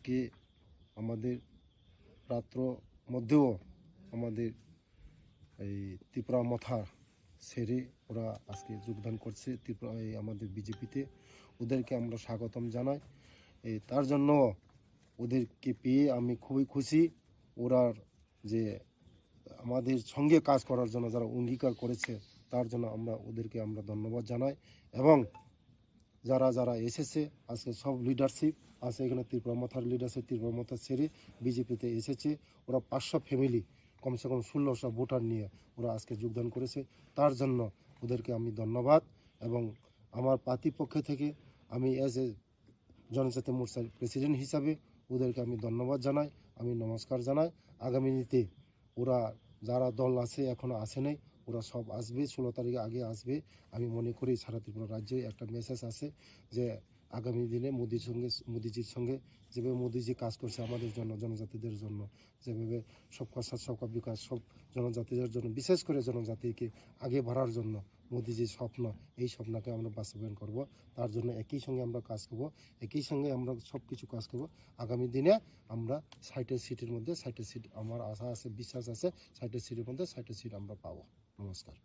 আজকে আমাদের রাত্র মধ্যেও আমাদের এই ত্রিপুরা মথা ছেড়ে ওরা আজকে যোগদান করছে ত্রিপুরা আমাদের বিজেপিতে। ওদেরকে আমরা স্বাগতম জানাই। তার জন্য ওদেরকে পেয়ে আমি খুবই খুশি। ওরা যে আমাদের সঙ্গে কাজ করার জন্য যারা অঙ্গীকার করেছে তার জন্য ওদেরকে আমরা ধন্যবাদ জানাই। এবং যারা যারা এসেছে আজকে সব লিডারশিপ আছে এখানে, ত্রিপুরা মথার লিডারশিপ ত্রিপুরা মথা ছেড়ে বিজেপিতে এসেছে। ওরা 500 ফ্যামিলি কমসে কম 1600 ভোটার নিয়ে ওরা আজকে যোগদান করেছে। তার জন্য ওদেরকে আমি ধন্যবাদ। এবং আমার পার্টির পক্ষ থেকে আমি অ্যাজ এ জনজাতি মোর্চার প্রেসিডেন্ট হিসাবে ওদেরকে আমি ধন্যবাদ জানাই, আমি নমস্কার জানাই। আগামী দিনে ওরা যারা দল আছে এখনও আসে নাই, ওরা সব আসবে, 16 তারিখে আগে আসবে। আমি মনে করি সারা ত্রিপুরা রাজ্যে একটা মেসেজ আছে যে আগামী দিনে মোদিজির সঙ্গে যেভাবে মোদিজি কাজ করছে আমাদের জন্য, জনজাতিদের জন্য, যেভাবে সবকা সাথ সবকা বিকাশ, সব জনজাতিদের জন্য, বিশেষ করে জনজাতিকে আগে বাড়ার জন্য মোদিজির স্বপ্ন, এই স্বপ্নকে আমরা বাস্তবায়ন করব। তার জন্য একই সঙ্গে আমরা কাজ করব, একই সঙ্গে আমরা সব কিছু কাজ করব। আগামী দিনে আমরা 60 সিটের মধ্যে 60 সিট আমার আশা আছে, বিশ্বাস আছে, 60 সিটের মধ্যে 60 সিট আমরা পাবো। নমস্কার।